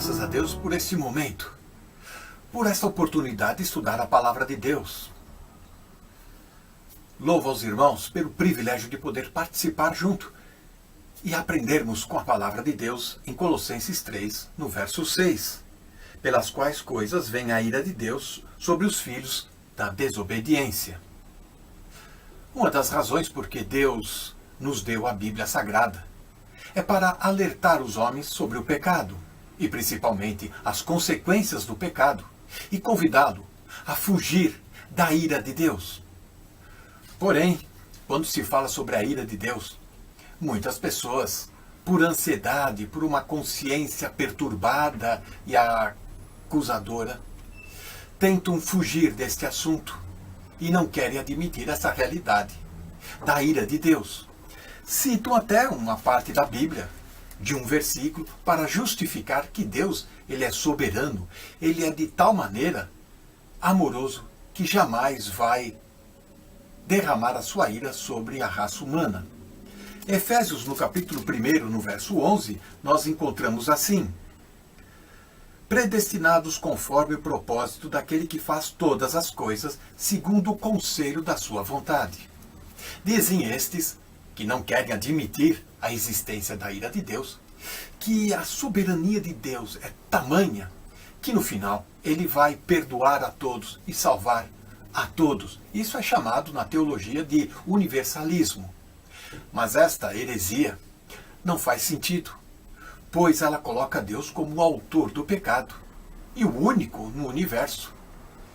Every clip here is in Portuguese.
graças a Deus por este momento, por esta oportunidade de estudar a Palavra de Deus. Louvo aos irmãos pelo privilégio de poder participar junto e aprendermos com a Palavra de Deus em Colossenses 3, no verso 6, pelas quais coisas vem a ira de Deus sobre os filhos da desobediência. Uma das razões por que Deus nos deu a Bíblia Sagrada é para alertar os homens sobre o pecado, e principalmente as consequências do pecado, e convidá-lo a fugir da ira de Deus. Porém, quando se fala sobre a ira de Deus, muitas pessoas, por ansiedade, por uma consciência perturbada e acusadora, tentam fugir deste assunto e não querem admitir essa realidade da ira de Deus. Citam até uma parte da Bíblia, de um versículo, para justificar que Deus, ele é soberano, ele é de tal maneira amoroso que jamais vai derramar a sua ira sobre a raça humana. Efésios, no capítulo 1, no verso 11, nós encontramos assim: predestinados conforme o propósito daquele que faz todas as coisas segundo o conselho da sua vontade. Dizem estes, que não querem admitir a existência da ira de Deus, que a soberania de Deus é tamanha que no final ele vai perdoar a todos e salvar a todos. Isso é chamado na teologia de universalismo. Mas esta heresia não faz sentido, pois ela coloca Deus como o autor do pecado e o único no universo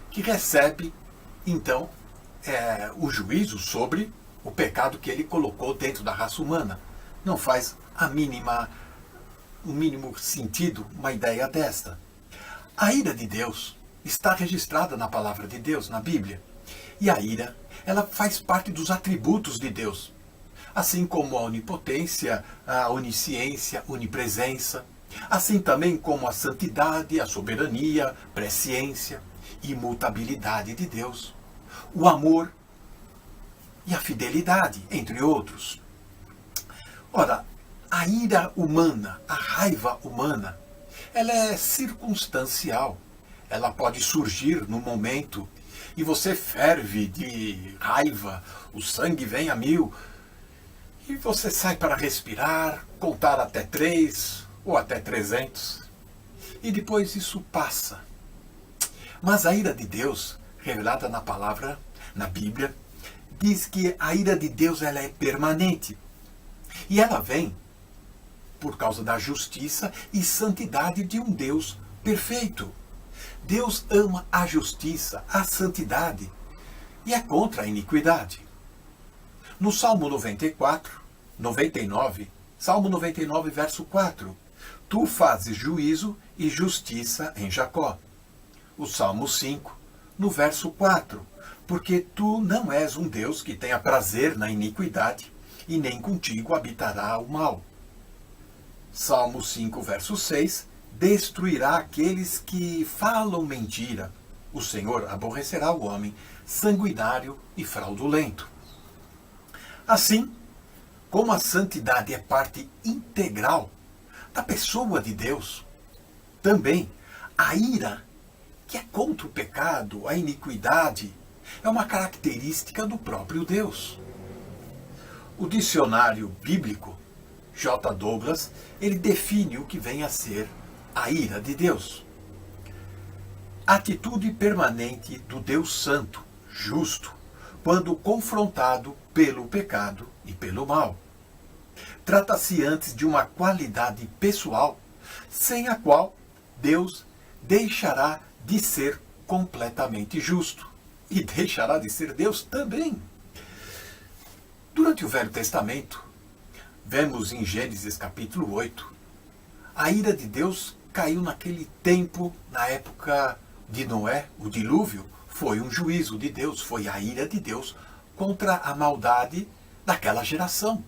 que recebe, então, o juízo sobre o pecado que ele colocou dentro da raça humana. Não faz o mínimo sentido uma ideia desta. A ira de Deus está registrada na palavra de Deus, na Bíblia. E a ira, ela faz parte dos atributos de Deus. Assim como a onipotência, a onisciência, onipresença, assim também como a santidade, a soberania, presciência, imutabilidade de Deus, o amor e a fidelidade, entre outros. Ora, a ira humana, a raiva humana, ela é circunstancial. Ela pode surgir no momento e você ferve de raiva, o sangue vem a mil, e você sai para respirar, contar até 3 ou até 300. E depois isso passa. Mas a ira de Deus, revelada na palavra, na Bíblia, diz que a ira de Deus ela é permanente. E ela vem por causa da justiça e santidade de um Deus perfeito. Deus ama a justiça, a santidade e é contra a iniquidade. No Salmo 99, Salmo 99, verso 4, tu fazes juízo e justiça em Jacó. O Salmo 5, no verso 4, porque tu não és um Deus que tenha prazer na iniquidade, e nem contigo habitará o mal. Salmo 5, verso 6, destruirá aqueles que falam mentira. O Senhor aborrecerá o homem sanguinário e fraudulento. Assim, como a santidade é parte integral da pessoa de Deus, também a ira, que é contra o pecado, a iniquidade, é uma característica do próprio Deus. O dicionário bíblico, J. Douglas, ele define o que vem a ser a ira de Deus. Atitude permanente do Deus Santo, justo, quando confrontado pelo pecado e pelo mal. Trata-se antes de uma qualidade pessoal, sem a qual Deus deixará de ser completamente justo. E deixará de ser Deus também. Durante o Velho Testamento, vemos em Gênesis capítulo 8, a ira de Deus caiu naquele tempo, na época de Noé, o dilúvio, foi um juízo de Deus, foi a ira de Deus contra a maldade daquela geração.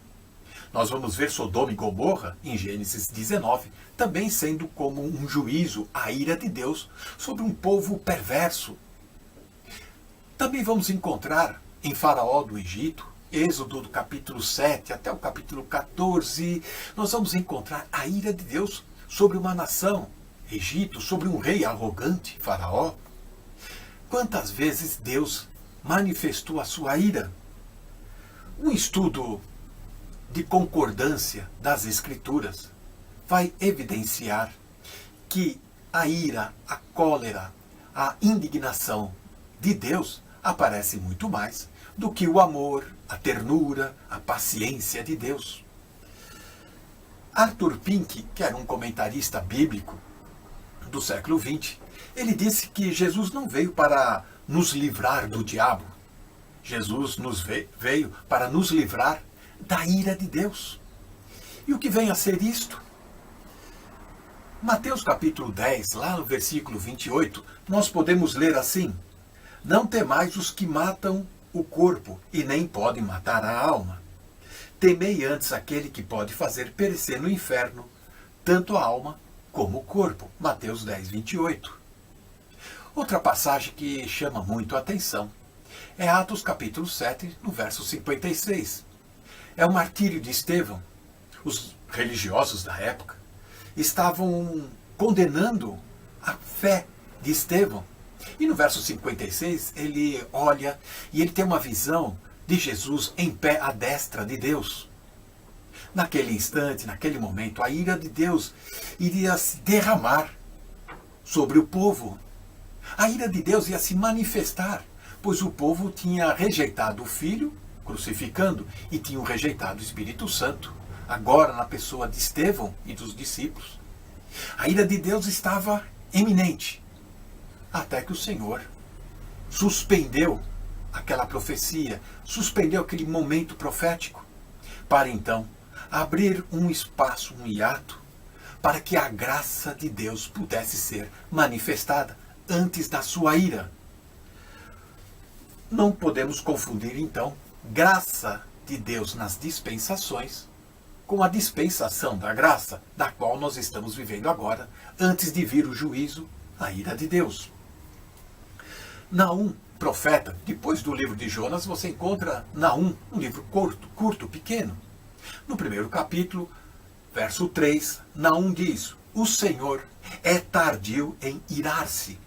Nós vamos ver Sodoma e Gomorra, em Gênesis 19, também sendo como um juízo, a ira de Deus, sobre um povo perverso. Também vamos encontrar em Faraó do Egito, Êxodo do capítulo 7 até o capítulo 14, nós vamos encontrar a ira de Deus sobre uma nação, Egito, sobre um rei arrogante, Faraó, quantas vezes Deus manifestou a sua ira? Um estudo de concordância das Escrituras vai evidenciar que a ira, a cólera, a indignação de Deus aparece muito mais do que o amor, a ternura, a paciência de Deus. Arthur Pink, que era um comentarista bíblico do século XX, ele disse que Jesus não veio para nos livrar do diabo. Jesus veio para nos livrar da ira de Deus. E o que vem a ser isto? Mateus capítulo 10, lá no versículo 28, nós podemos ler assim: Não temais os que matam o corpo e nem podem matar a alma. Temei antes aquele que pode fazer perecer no inferno tanto a alma como o corpo. Mateus 10, 28. Outra passagem que chama muito a atenção é Atos capítulo 7, no verso 56. É o martírio de Estevão. Os religiosos da época estavam condenando a fé de Estevão. E no verso 56, ele olha e ele tem uma visão de Jesus em pé à destra de Deus. Naquele instante, naquele momento, a ira de Deus iria se derramar sobre o povo. A ira de Deus ia se manifestar, pois o povo tinha rejeitado o Filho, crucificando, e tinham rejeitado o Espírito Santo, agora na pessoa de Estevão e dos discípulos. A ira de Deus estava eminente, até que o Senhor suspendeu aquela profecia, suspendeu aquele momento profético, para então abrir um espaço, um hiato, para que a graça de Deus pudesse ser manifestada antes da sua ira. Não podemos confundir, então, graça de Deus nas dispensações com a dispensação da graça, da qual nós estamos vivendo agora, antes de vir o juízo, a ira de Deus. Naum, profeta, depois do livro de Jonas, você encontra Naum, um livro curto, pequeno. No primeiro capítulo, verso 3, Naum diz: O Senhor é tardio em irar-se,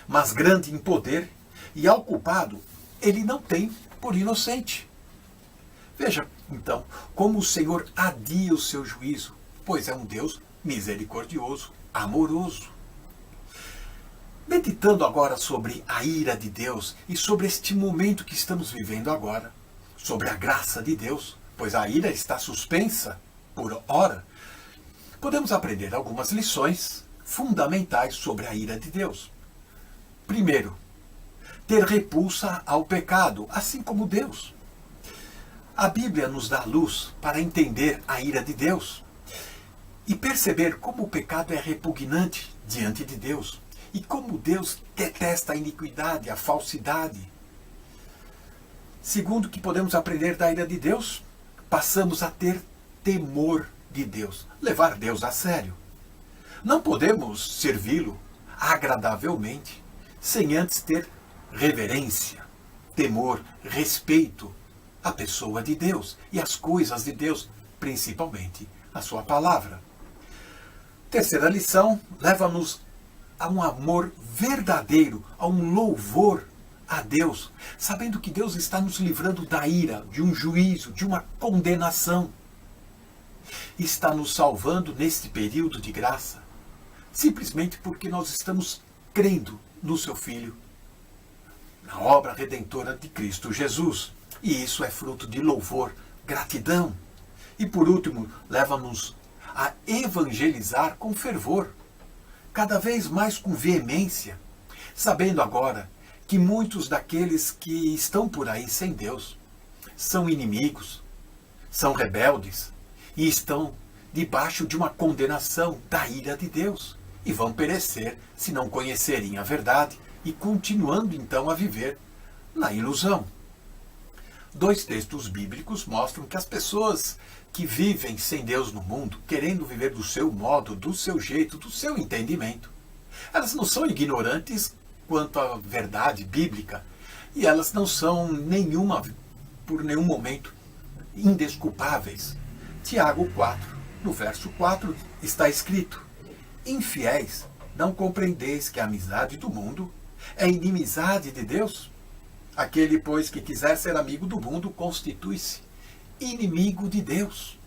mas grande em poder, e ao culpado ele não tem por inocente. Veja, então, como o Senhor adia o seu juízo, pois é um Deus misericordioso, amoroso. Meditando agora sobre a ira de Deus e sobre este momento que estamos vivendo agora, sobre a graça de Deus, pois a ira está suspensa por hora, podemos aprender algumas lições fundamentais sobre a ira de Deus. Primeiro, ter repulsa ao pecado, assim como Deus. A Bíblia nos dá luz para entender a ira de Deus e perceber como o pecado é repugnante diante de Deus e como Deus detesta a iniquidade, a falsidade. Segundo, que podemos aprender da ira de Deus, passamos a ter temor de Deus, levar Deus a sério. Não podemos servi-lo agradavelmente sem antes ter reverência, temor, respeito à pessoa de Deus e às coisas de Deus, principalmente a sua palavra. Terceira lição, leva-nos a um amor verdadeiro, a um louvor a Deus, sabendo que Deus está nos livrando da ira, de um juízo, de uma condenação. Está nos salvando neste período de graça, simplesmente porque nós estamos crendo no seu Filho, na obra redentora de Cristo Jesus. E isso é fruto de louvor, gratidão. E por último, leva-nos a evangelizar com fervor, cada vez mais com veemência, sabendo agora que muitos daqueles que estão por aí sem Deus são inimigos, são rebeldes e estão debaixo de uma condenação da ira de Deus e vão perecer se não conhecerem a verdade e continuando então a viver na ilusão. Dois textos bíblicos mostram que as pessoas que vivem sem Deus no mundo, querendo viver do seu modo, do seu jeito, do seu entendimento, elas não são ignorantes quanto à verdade bíblica e elas não são por nenhum momento, indesculpáveis. Tiago 4, no verso 4, está escrito: Infiéis Não compreendeis que a amizade do mundo é inimizade de Deus? Aquele, pois, que quiser ser amigo do mundo, constitui-se inimigo de Deus.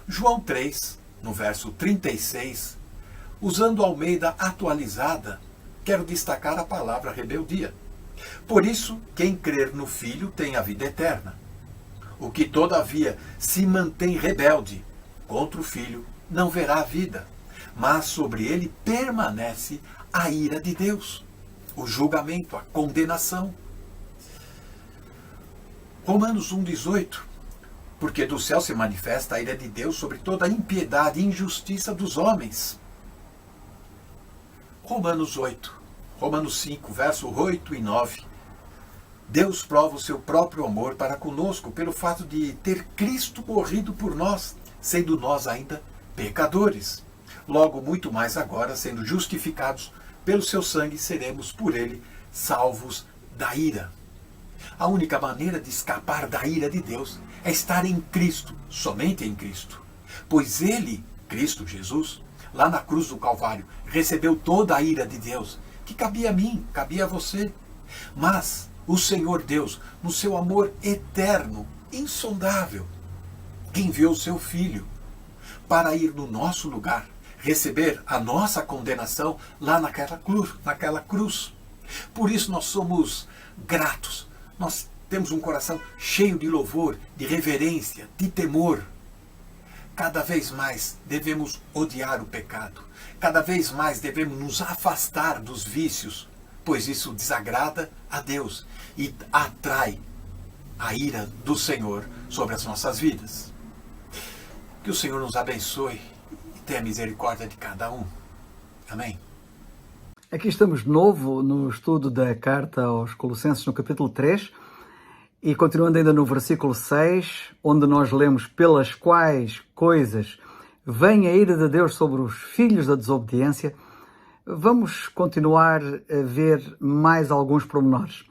João 3, no verso 36, usando a Almeida atualizada, quero destacar a palavra rebeldia. Por isso, quem crer no Filho tem a vida eterna. O que, todavia, se mantém rebelde contra o Filho, não verá a vida, mas sobre ele permanece a ira de Deus, o julgamento, a condenação. Romanos 1,18. Porque do céu se manifesta a ira de Deus sobre toda a impiedade e injustiça dos homens. Romanos 5, verso 8 e 9. Deus prova o seu próprio amor para conosco pelo fato de ter Cristo morrido por nós, sendo nós ainda pecadores. Logo, muito mais agora, sendo justificados pelo seu sangue, seremos por ele salvos da ira. A única maneira de escapar da ira de Deus é estar em Cristo, somente em Cristo. Pois ele, Cristo Jesus, lá na cruz do Calvário, recebeu toda a ira de Deus, que cabia a mim, cabia a você. Mas o Senhor Deus, no seu amor eterno, insondável, enviou o seu Filho para ir no nosso lugar, receber a nossa condenação lá naquela cruz. Por isso nós somos gratos. Nós temos um coração cheio de louvor, de reverência, de temor. Cada vez mais devemos odiar o pecado. Cada vez mais devemos nos afastar dos vícios, pois isso desagrada a Deus e atrai a ira do Senhor sobre as nossas vidas. Que o Senhor nos abençoe e tenha misericórdia de cada um. Amém. Aqui estamos de novo no estudo da carta aos Colossenses no capítulo 3 e continuando ainda no versículo 6, onde nós lemos pelas quais coisas vem a ira de Deus sobre os filhos da desobediência. Vamos continuar a ver mais alguns pormenores.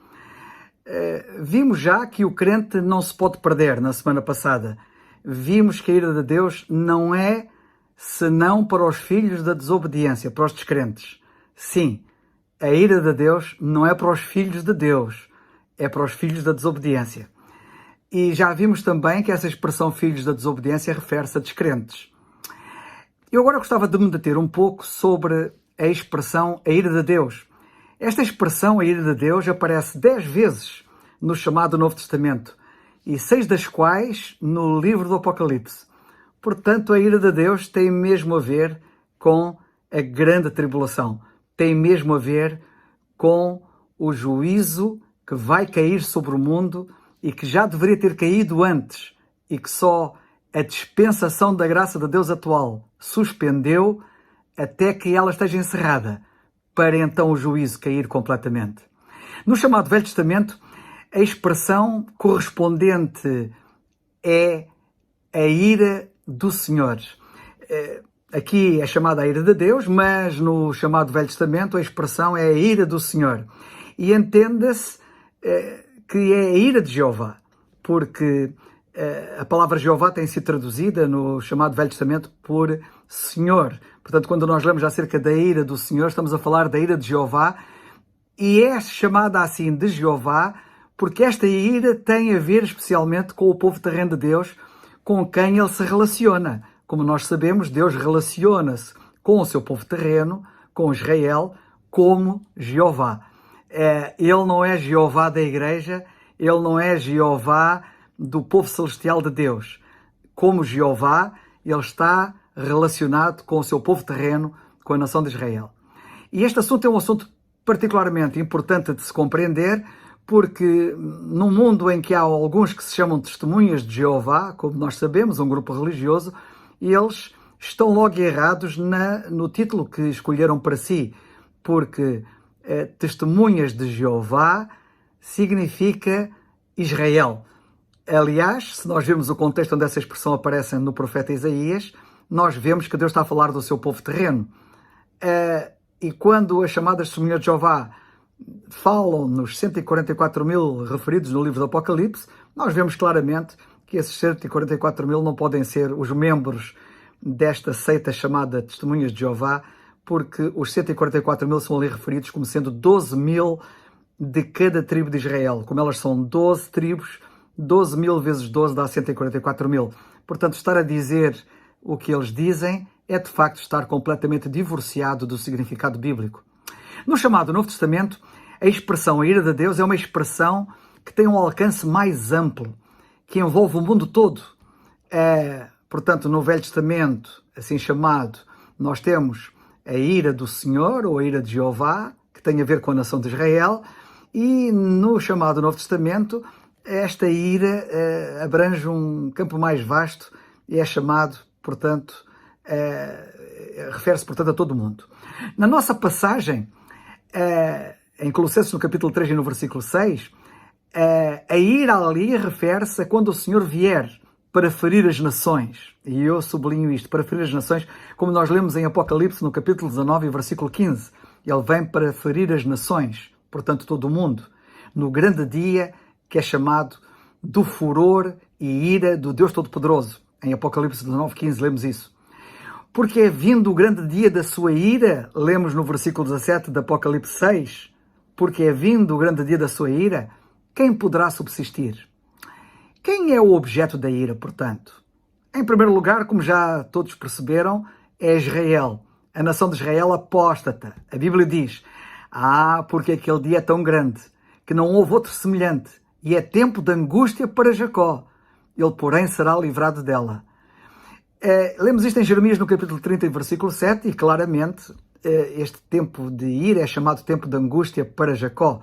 Vimos já que o crente não se pode perder na semana passada. Vimos que a ira de Deus não é senão para os filhos da desobediência, para os descrentes. Sim, a ira de Deus não é para os filhos de Deus, é para os filhos da desobediência. E já vimos também que essa expressão filhos da desobediência refere-se a descrentes. Eu agora gostava de me deter um pouco sobre a expressão a ira de Deus. Esta expressão, a ira de Deus, aparece 10 vezes no chamado Novo Testamento e 6 das quais no livro do Apocalipse. Portanto, a ira de Deus tem mesmo a ver com a grande tribulação. Tem mesmo a ver com o juízo que vai cair sobre o mundo e que já deveria ter caído antes e que só a dispensação da graça de Deus atual suspendeu até que ela esteja encerrada, para então o juízo cair completamente. No chamado Velho Testamento, a expressão correspondente é a ira do Senhor. Aqui é chamada a ira de Deus, mas no chamado Velho Testamento a expressão é a ira do Senhor. E entenda-se que é a ira de Jeová, porque a palavra Jeová tem sido traduzida no chamado Velho Testamento por Senhor. Portanto, quando nós lemos acerca da ira do Senhor, estamos a falar da ira de Jeová, e é chamada assim de Jeová porque esta ira tem a ver especialmente com o povo terreno de Deus, com quem ele se relaciona. Como nós sabemos, Deus relaciona-se com o seu povo terreno, com Israel, como Jeová. Ele não é Jeová da igreja, ele não é Jeová do povo celestial de Deus. Como Jeová, ele está relacionado com o seu povo terreno, com a nação de Israel. E este assunto é um assunto particularmente importante de se compreender, porque num mundo em que há alguns que se chamam testemunhas de Jeová, como nós sabemos, um grupo religioso, eles estão logo errados no título que escolheram para si, porque testemunhas de Jeová significa Israel. Aliás, se nós vemos o contexto onde essa expressão aparece no profeta Isaías, nós vemos que Deus está a falar do seu povo terreno. E quando as chamadas testemunhas de Jeová falam nos 144.000 referidos no livro do Apocalipse, nós vemos claramente que esses 144.000 não podem ser os membros desta seita chamada Testemunhas de Jeová, porque os 144 mil são ali referidos como sendo 12 mil de cada tribo de Israel. Como elas são 12 tribos, 12 mil vezes 12 dá 144 mil. Portanto, estar a dizer o que eles dizem é de facto estar completamente divorciado do significado bíblico. No chamado Novo Testamento, a expressão a ira de Deus é uma expressão que tem um alcance mais amplo, que envolve o mundo todo. Portanto, no Velho Testamento, assim chamado, nós temos a ira do Senhor, ou a ira de Jeová, que tem a ver com a nação de Israel, e no chamado Novo Testamento, esta ira abrange um campo mais vasto e é chamado, portanto, refere-se, portanto, a todo mundo. Na nossa passagem, em Colossenses, no capítulo 3 e no versículo 6, a ira ali refere-se a quando o Senhor vier para ferir as nações. E eu sublinho isto, para ferir as nações, como nós lemos em Apocalipse, no capítulo 19 e versículo 15. Ele vem para ferir as nações, portanto todo o mundo, no grande dia que é chamado do furor e ira do Deus Todo-Poderoso. Em Apocalipse 19, 15 lemos isso. Porque é vindo o grande dia da sua ira, lemos no versículo 17 de Apocalipse 6, porque é vindo o grande dia da sua ira, quem poderá subsistir? Quem é o objeto da ira, portanto? Em primeiro lugar, como já todos perceberam, é Israel, a nação de Israel apóstata. A Bíblia diz, porque aquele dia é tão grande, que não houve outro semelhante, e é tempo de angústia para Jacó. Ele, porém, será livrado dela. Lemos isto em Jeremias, no capítulo 30, versículo 7, e claramente este tempo de ira é chamado tempo de angústia para Jacó,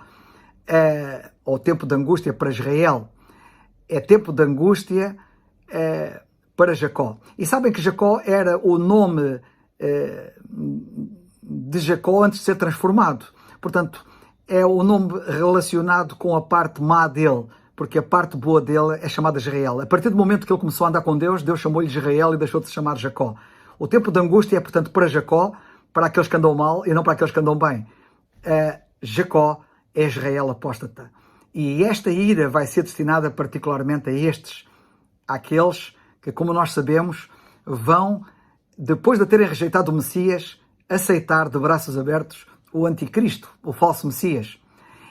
ou tempo de angústia para Israel. É tempo de angústia para Jacó. E sabem que Jacó era o nome de Jacó antes de ser transformado. Portanto, é o nome relacionado com a parte má dele, porque a parte boa dele é chamada Israel. A partir do momento que ele começou a andar com Deus, Deus chamou-lhe Israel e deixou de se chamar Jacó. O tempo de angústia é, portanto, para Jacó, para aqueles que andam mal e não para aqueles que andam bem. Jacó é Israel apóstata. E esta ira vai ser destinada particularmente a estes, àqueles que, como nós sabemos, vão, depois de terem rejeitado o Messias, aceitar de braços abertos o anticristo, o falso Messias.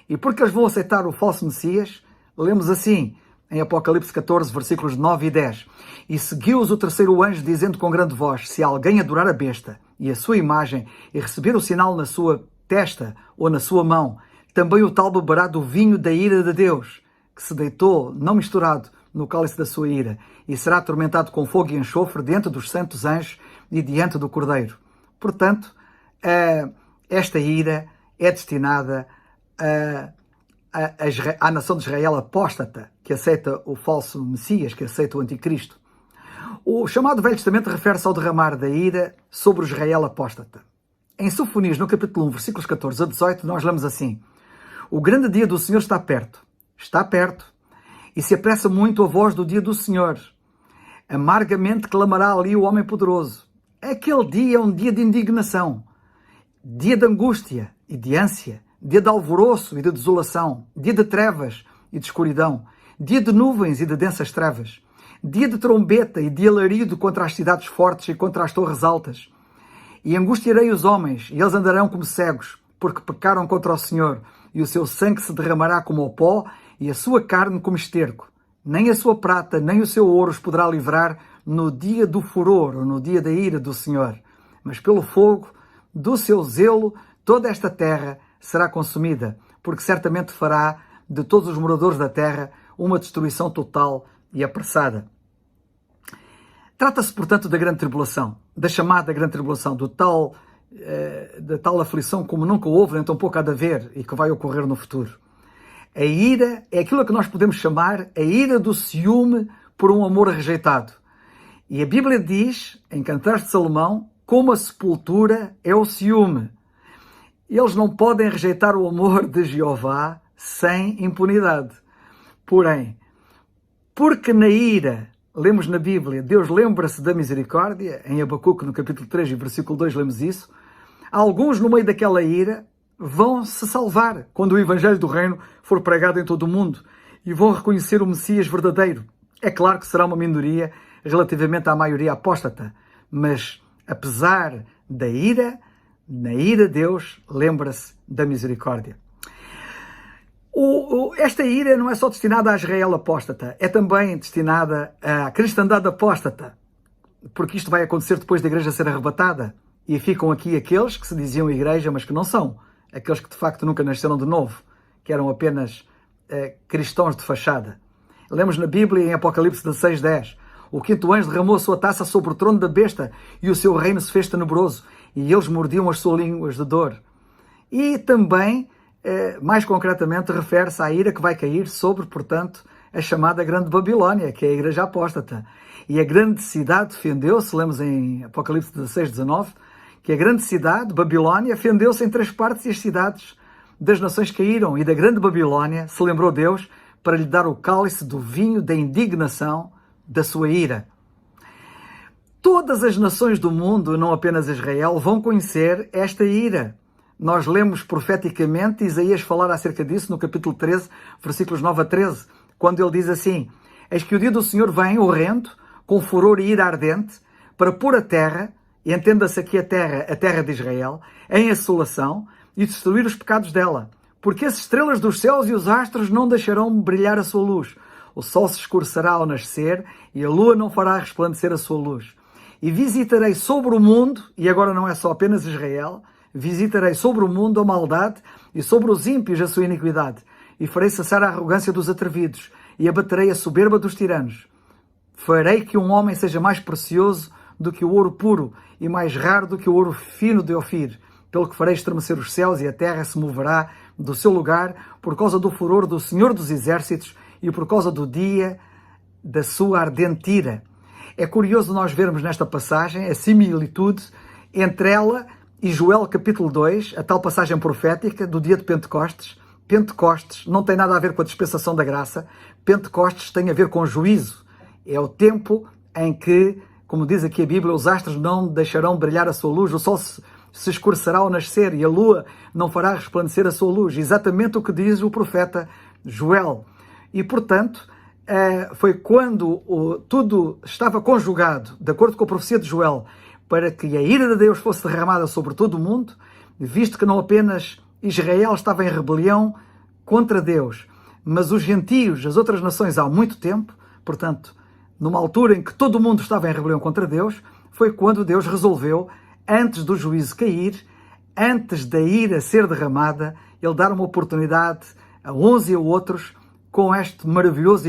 E porque eles vão aceitar o falso Messias, lemos assim, em Apocalipse 14, versículos 9 e 10. E seguiu-os o terceiro anjo, dizendo com grande voz, se alguém adorar a besta e a sua imagem e receber o sinal na sua testa ou na sua mão, também o tal beberá do vinho da ira de Deus, que se deitou, não misturado, no cálice da sua ira, e será atormentado com fogo e enxofre diante dos santos anjos e diante do Cordeiro. Portanto, esta ira é destinada à nação de Israel apóstata, que aceita o falso Messias, que aceita o anticristo. O chamado Velho Testamento refere-se ao derramar da ira sobre o Israel apóstata. Em Sofonias, no capítulo 1, versículos 14 a 18, nós lemos assim: o grande dia do Senhor está perto, e se apressa muito a voz do dia do Senhor. Amargamente clamará ali o homem poderoso. Aquele dia é um dia de indignação, dia de angústia e de ânsia, dia de alvoroço e de desolação, dia de trevas e de escuridão, dia de nuvens e de densas trevas, dia de trombeta e de alarido contra as cidades fortes e contra as torres altas. E angustiarei os homens, e eles andarão como cegos, porque pecaram contra o Senhor, e o seu sangue se derramará como o pó, e a sua carne como esterco. Nem a sua prata, nem o seu ouro os poderá livrar no dia do furor, ou no dia da ira do Senhor. Mas pelo fogo do seu zelo, toda esta terra será consumida, porque certamente fará de todos os moradores da terra uma destruição total e apressada. Trata-se, portanto, da grande tribulação, da chamada grande tribulação, da tal aflição como nunca houve, nem tampouco há de haver, e que vai ocorrer no futuro. A ira é aquilo que nós podemos chamar a ira do ciúme por um amor rejeitado. E a Bíblia diz, em Cantares de Salomão, como a sepultura é o ciúme. Eles não podem rejeitar o amor de Jeová sem impunidade. Porém, porque na ira, lemos na Bíblia, Deus lembra-se da misericórdia, em Abacuque, no capítulo 3 e versículo 2, lemos isso, alguns no meio daquela ira vão se salvar quando o Evangelho do Reino for pregado em todo o mundo e vão reconhecer o Messias verdadeiro. É claro que será uma minoria relativamente à maioria apóstata, mas apesar da ira, Na ira, Deus lembra-se da misericórdia. Esta ira não é só destinada a Israel apóstata, é também destinada à cristandade apóstata, porque isto vai acontecer depois da igreja ser arrebatada. E ficam aqui aqueles que se diziam igreja, mas que não são. Aqueles que de facto nunca nasceram de novo, que eram apenas cristãos de fachada. Lemos na Bíblia, em Apocalipse 16:10, o quinto anjo derramou a sua taça sobre o trono da besta e o seu reino se fez tenebroso, e eles mordiam as suas línguas de dor. E também, mais concretamente, refere-se à ira que vai cair sobre, portanto, a chamada Grande Babilónia, que é a igreja apóstata. E a grande cidade fendeu-se, lemos em Apocalipse 16:19, que a grande cidade, Babilónia, fendeu-se em 3 partes e as cidades das nações caíram. E da grande Babilónia se lembrou Deus para lhe dar o cálice do vinho da indignação da sua ira. Todas as nações do mundo, não apenas Israel, vão conhecer esta ira. Nós lemos profeticamente Isaías falar acerca disso no capítulo 13, versículos 9 a 13, quando ele diz assim: eis que o dia do Senhor vem, horrendo, com furor e ira ardente, para pôr a terra, e entenda-se aqui a terra de Israel, em assolação e destruir os pecados dela. Porque as estrelas dos céus e os astros não deixarão brilhar a sua luz. O sol se escurecerá ao nascer e a lua não fará resplandecer a sua luz. E visitarei sobre o mundo, e agora não é só apenas Israel, visitarei sobre o mundo a maldade e sobre os ímpios a sua iniquidade. E farei cessar a arrogância dos atrevidos e abaterei a soberba dos tiranos. Farei que um homem seja mais precioso do que o ouro puro e mais raro do que o ouro fino de Ofir. Pelo que farei estremecer os céus e a terra se moverá do seu lugar por causa do furor do Senhor dos Exércitos e por causa do dia da sua ardente ira. É curioso nós vermos nesta passagem a similitude entre ela e Joel capítulo 2, a tal passagem profética do dia de Pentecostes. Pentecostes não tem nada a ver com a dispensação da graça. Pentecostes tem a ver com juízo. É o tempo em que, como diz aqui a Bíblia, os astros não deixarão brilhar a sua luz, o sol se escurecerá ao nascer e a lua não fará resplandecer a sua luz. Exatamente o que diz o profeta Joel. E, portanto, foi quando tudo estava conjugado, de acordo com a profecia de Joel, para que a ira de Deus fosse derramada sobre todo o mundo, visto que não apenas Israel estava em rebelião contra Deus, mas os gentios, as outras nações, há muito tempo, portanto, numa altura em que todo o mundo estava em rebelião contra Deus, foi quando Deus resolveu, antes do juízo cair, antes da ira ser derramada, ele dar uma oportunidade a uns e a outros com este maravilhoso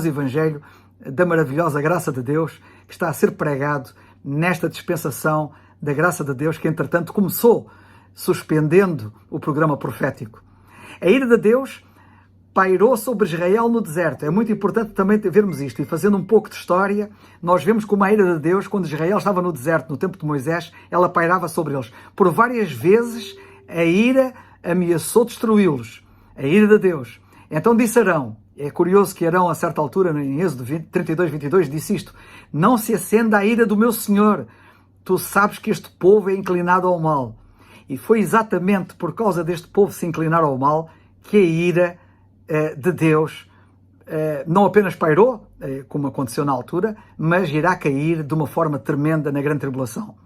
evangelho da maravilhosa graça de Deus que está a ser pregado nesta dispensação da graça de Deus que, entretanto, começou suspendendo o programa profético. A ira de Deus pairou sobre Israel no deserto. É muito importante também vermos isto. E fazendo um pouco de história, nós vemos como a ira de Deus, quando Israel estava no deserto, no tempo de Moisés, ela pairava sobre eles. Por várias vezes, a ira ameaçou destruí-los. A ira de Deus. Então disse Arão, é curioso que Arão, a certa altura, em Êxodo 32:22, disse isto: não se acenda a ira do meu Senhor. Tu sabes que este povo é inclinado ao mal. E foi exatamente por causa deste povo se inclinar ao mal que a ira de Deus não apenas pairou, como aconteceu na altura, mas irá cair de uma forma tremenda na grande tribulação.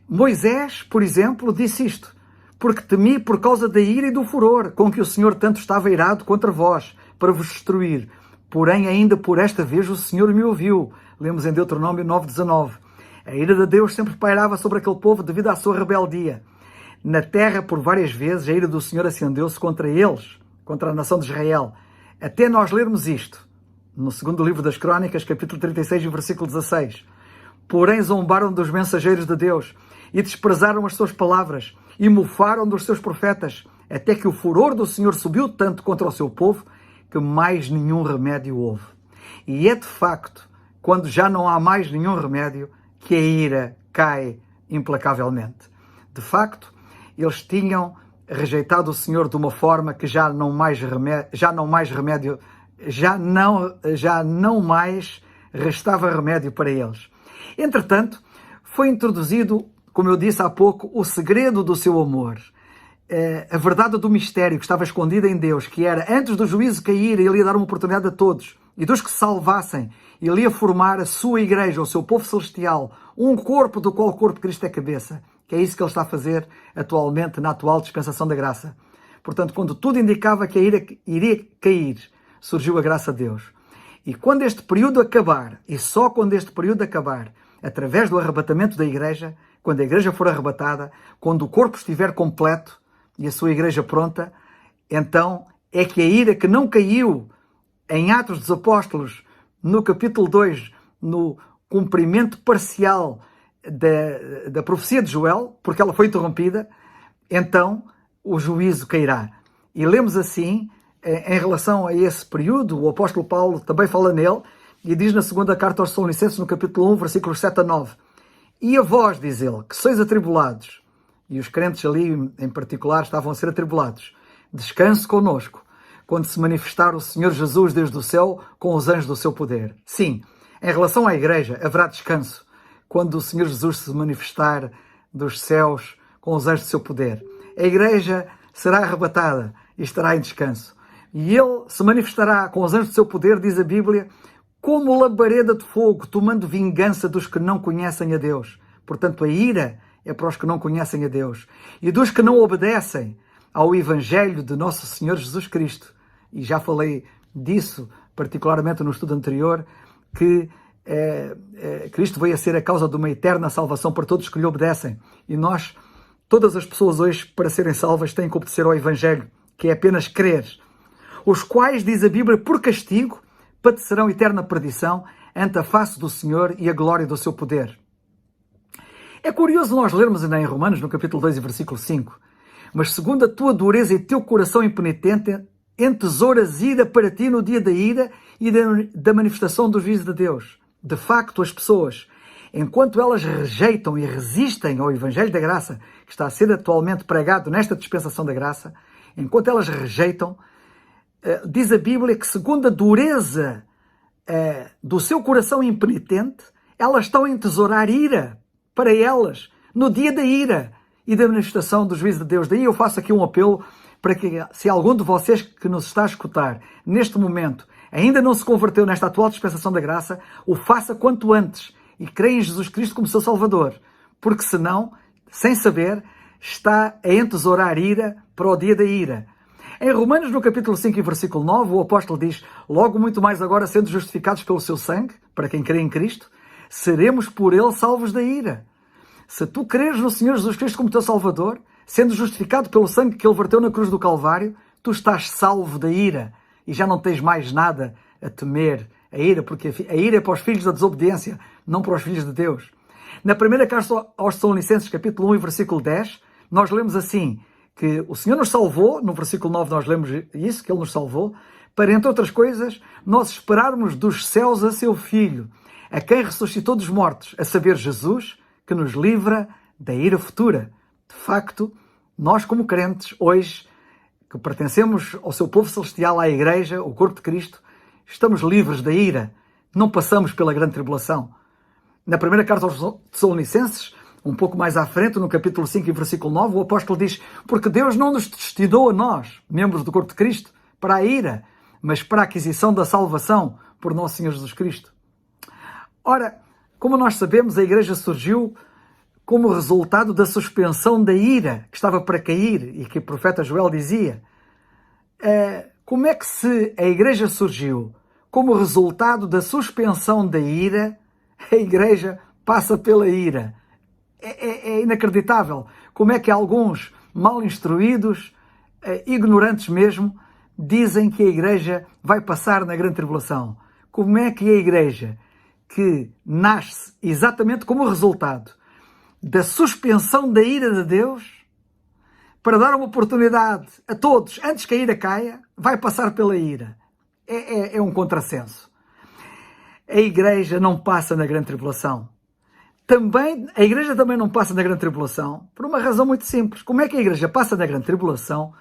Moisés, por exemplo, disse isto: porque temi por causa da ira e do furor com que o Senhor tanto estava irado contra vós, para vos destruir. Porém, ainda por esta vez o Senhor me ouviu. Lemos em Deuteronômio 9:19. A ira de Deus sempre pairava sobre aquele povo devido à sua rebeldia. Na terra, por várias vezes, a ira do Senhor acendeu-se contra eles, contra a nação de Israel. Até nós lermos isto, no segundo livro das Crônicas, capítulo 36, versículo 16. Porém, zombaram dos mensageiros de Deus e desprezaram as suas palavras e mofaram dos seus profetas, até que o furor do Senhor subiu tanto contra o seu povo que mais nenhum remédio houve. E é de facto, quando já não há mais nenhum remédio, que a ira cai implacavelmente. De facto, eles tinham rejeitado o Senhor de uma forma que já não mais restava remédio para eles. Entretanto, foi introduzido, como eu disse há pouco, o segredo do seu amor. A verdade do mistério que estava escondida em Deus, que era, antes do juízo cair, ele ia dar uma oportunidade a todos, e dos que se salvassem, ele ia formar a sua igreja, o seu povo celestial, um corpo do qual o corpo de Cristo é cabeça. que é isso que ele está a fazer atualmente na atual dispensação da graça. Portanto, quando tudo indicava que a ira iria cair, surgiu a graça de Deus. E quando este período acabar, e só quando este período acabar, através do arrebatamento da igreja, quando a igreja for arrebatada, quando o corpo estiver completo e a sua igreja pronta, então é que a ira que não caiu em Atos dos Apóstolos, no capítulo 2, no cumprimento parcial da profecia de Joel, porque ela foi interrompida, então o juízo cairá. E lemos assim, em relação a esse período, o apóstolo Paulo também fala nele, e diz na segunda carta aos Tessalonicenses, no capítulo 1, versículos 7 a 9, e a vós, diz ele, que sois atribulados, e os crentes ali em particular estavam a ser atribulados, descanse conosco, quando se manifestar o Senhor Jesus desde o céu com os anjos do seu poder. Sim, em relação à igreja, haverá descanso quando o Senhor Jesus se manifestar dos céus com os anjos do seu poder. A igreja será arrebatada e estará em descanso. E ele se manifestará com os anjos do seu poder, diz a Bíblia, como labareda de fogo, tomando vingança dos que não conhecem a Deus. Portanto, a ira é para os que não conhecem a Deus. E dos que não obedecem ao Evangelho de nosso Senhor Jesus Cristo. E já falei disso, particularmente no estudo anterior, que Cristo veio a ser a causa de uma eterna salvação para todos que lhe obedecem. E nós, todas as pessoas hoje, para serem salvas, têm que obedecer ao Evangelho, que é apenas crer. Os quais, diz a Bíblia, por castigo, padecerão eterna perdição ante a face do Senhor e a glória do seu poder. É curioso nós lermos ainda em Romanos, no capítulo 2 e versículo 5, mas segundo a tua dureza e teu coração impenitente, entesouras ira para ti no dia da ira e da manifestação do juízo de Deus. De facto, as pessoas, enquanto elas rejeitam e resistem ao Evangelho da Graça, que está a ser atualmente pregado nesta dispensação da graça, enquanto elas rejeitam, diz a Bíblia que segundo a dureza do seu coração impenitente, elas estão a entesourar ira para elas no dia da ira e da manifestação do juízo de Deus. Daí eu faço aqui um apelo para que, se algum de vocês que nos está a escutar neste momento ainda não se converteu nesta atual dispensação da graça, o faça quanto antes e creia em Jesus Cristo como seu Salvador, porque senão, sem saber, está a entesourar ira para o dia da ira. Em Romanos, no capítulo 5 e versículo 9, o apóstolo diz, logo muito mais agora sendo justificados pelo seu sangue, para quem crê em Cristo, seremos por ele salvos da ira. Se tu creres no Senhor Jesus Cristo como teu Salvador, sendo justificado pelo sangue que ele verteu na cruz do Calvário, tu estás salvo da ira e já não tens mais nada a temer a ira, porque a ira é para os filhos da desobediência, não para os filhos de Deus. Na primeira carta aos Tessalonicenses, capítulo 1 e versículo 10, nós lemos assim, que o Senhor nos salvou, no versículo 9 nós lemos isso, que Ele nos salvou, para, entre outras coisas, nós esperarmos dos céus a seu Filho, a quem ressuscitou dos mortos, a saber, Jesus, que nos livra da ira futura. De facto, nós como crentes, hoje, que pertencemos ao seu povo celestial, à Igreja, o corpo de Cristo, estamos livres da ira, não passamos pela grande tribulação. Na primeira carta aos Tessalonicenses, um pouco mais à frente, no capítulo 5 e versículo 9, o apóstolo diz, porque Deus não nos destinou a nós, membros do corpo de Cristo, para a ira, mas para a aquisição da salvação por nosso Senhor Jesus Cristo. Ora, como nós sabemos, a Igreja surgiu como resultado da suspensão da ira que estava para cair e que o profeta Joel dizia. Como é que se a Igreja surgiu como resultado da suspensão da ira, a Igreja passa pela ira? É inacreditável. Como é que alguns mal instruídos, ignorantes mesmo, dizem que a Igreja vai passar na grande tribulação? Como é que a Igreja, que nasce exatamente como resultado da suspensão da ira de Deus, para dar uma oportunidade a todos, antes que a ira caia, vai passar pela ira? É um contrassenso. A Igreja não passa na grande tribulação. A Igreja também não passa na grande tribulação por uma razão muito simples. Como é que a Igreja passa na grande tribulação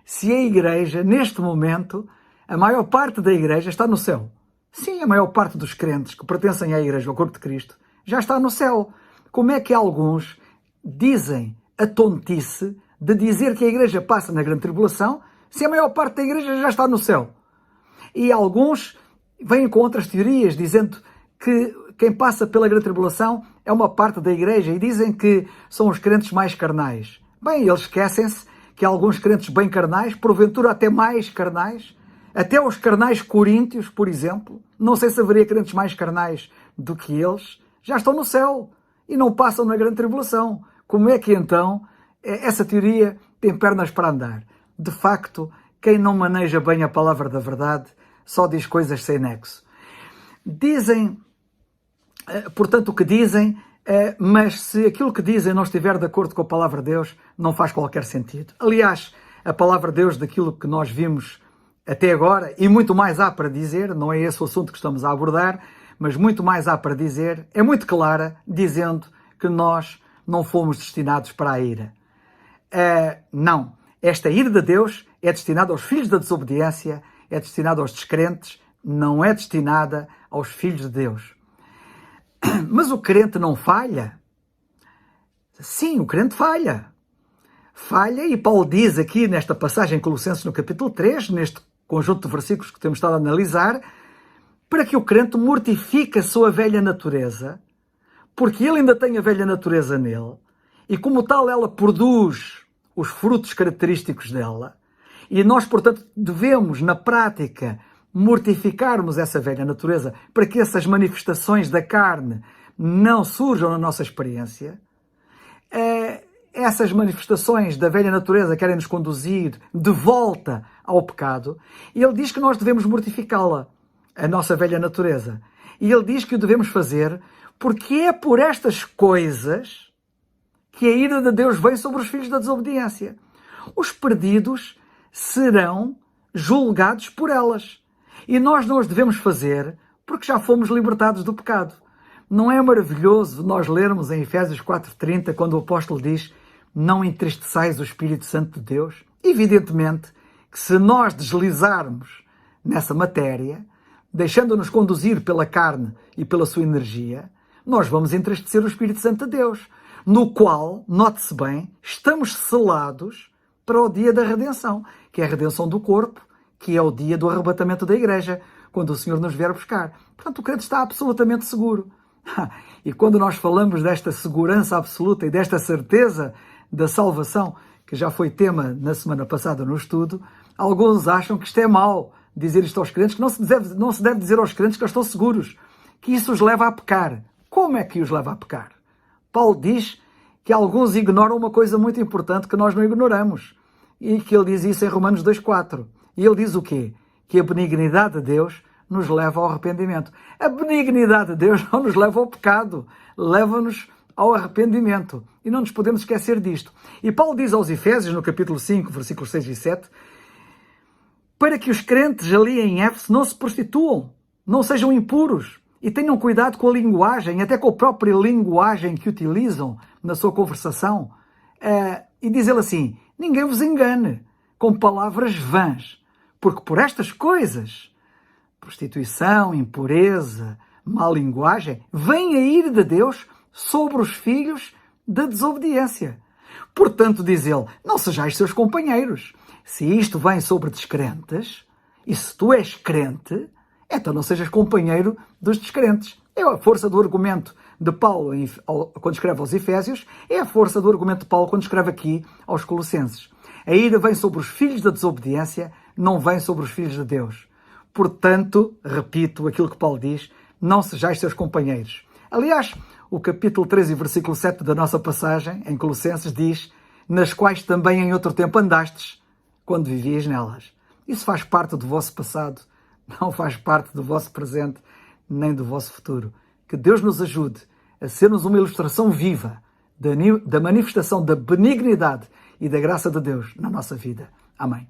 se a Igreja, neste momento, a maior parte da Igreja está no céu? Sim, a maior parte dos crentes que pertencem à Igreja, ao corpo de Cristo, já está no céu. Como é que alguns dizem a tontice de dizer que a Igreja passa na grande tribulação se a maior parte da Igreja já está no céu? E alguns vêm com outras teorias, dizendo que quem passa pela grande tribulação é uma parte da igreja e dizem que são os crentes mais carnais. Bem, eles esquecem-se que alguns crentes bem carnais, porventura até mais carnais, até os carnais coríntios, por exemplo, não sei se haveria crentes mais carnais do que eles, já estão no céu e não passam na grande tribulação. Como é que então essa teoria tem pernas para andar? De facto, quem não maneja bem a palavra da verdade só diz coisas sem nexo. Dizem, portanto, o que dizem, mas se aquilo que dizem não estiver de acordo com a palavra de Deus, não faz qualquer sentido. Aliás, a palavra de Deus, daquilo que nós vimos até agora, e muito mais há para dizer, não é esse o assunto que estamos a abordar, mas muito mais há para dizer, é muito clara, dizendo que nós não fomos destinados para a ira. Não. Esta ira de Deus é destinada aos filhos da desobediência, é destinada aos descrentes, não é destinada aos filhos de Deus. Mas o crente não falha? Sim, o crente falha. Falha, e Paulo diz aqui nesta passagem em Colossenses no capítulo 3, neste conjunto de versículos que temos estado a analisar, para que o crente mortifique a sua velha natureza, porque ele ainda tem a velha natureza nele, e como tal ela produz os frutos característicos dela, e nós, portanto, devemos, na prática, mortificarmos essa velha natureza para que essas manifestações da carne não surjam na nossa experiência. Essas manifestações da velha natureza querem nos conduzir de volta ao pecado, e ele diz que nós devemos mortificá-la, a nossa velha natureza. E ele diz que o devemos fazer porque é por estas coisas que a ira de Deus vem sobre os filhos da desobediência. Os perdidos serão julgados por elas. E nós não os devemos fazer porque já fomos libertados do pecado. Não é maravilhoso nós lermos em Efésios 4:30, quando o apóstolo diz: não entristeçais o Espírito Santo de Deus? Evidentemente que se nós deslizarmos nessa matéria, deixando-nos conduzir pela carne e pela sua energia, nós vamos entristecer o Espírito Santo de Deus, no qual, note-se bem, estamos selados para o dia da redenção, que é a redenção do corpo, que é o dia do arrebatamento da igreja, quando o Senhor nos vier buscar. Portanto, o crente está absolutamente seguro. E quando nós falamos desta segurança absoluta e desta certeza da salvação, que já foi tema na semana passada no estudo, alguns acham que isto é mau, dizer isto aos crentes, que não se deve dizer aos crentes que eles estão seguros, que isso os leva a pecar. Como é que os leva a pecar? Paulo diz que alguns ignoram uma coisa muito importante que nós não ignoramos, e que ele diz isso em Romanos 2:4. E ele diz o quê? Que a benignidade de Deus nos leva ao arrependimento. A benignidade de Deus não nos leva ao pecado, leva-nos ao arrependimento. E não nos podemos esquecer disto. E Paulo diz aos Efésios, no capítulo 5, versículos 6 e 7, para que os crentes ali em Éfeso não se prostituam, não sejam impuros e tenham cuidado com a linguagem, até com a própria linguagem que utilizam na sua conversação. E diz ele assim: ninguém vos engane com palavras vãs, porque por estas coisas, prostituição, impureza, má linguagem, vem a ira de Deus sobre os filhos da desobediência. Portanto, diz ele, não sejais seus companheiros. Se isto vem sobre descrentes, e se tu és crente, então não sejas companheiro dos descrentes. É a força do argumento de Paulo quando escreve aos Efésios, é a força do argumento de Paulo quando escreve aqui aos Colossenses. A ira vem sobre os filhos da desobediência, não vem sobre os filhos de Deus. Portanto, repito aquilo que Paulo diz, não sejais seus companheiros. Aliás, o capítulo 13, versículo 7 da nossa passagem, em Colossenses, diz: nas quais também em outro tempo andastes, quando vivias nelas. Isso faz parte do vosso passado, não faz parte do vosso presente, nem do vosso futuro. Que Deus nos ajude a sermos uma ilustração viva da manifestação da benignidade e da graça de Deus na nossa vida. Amém.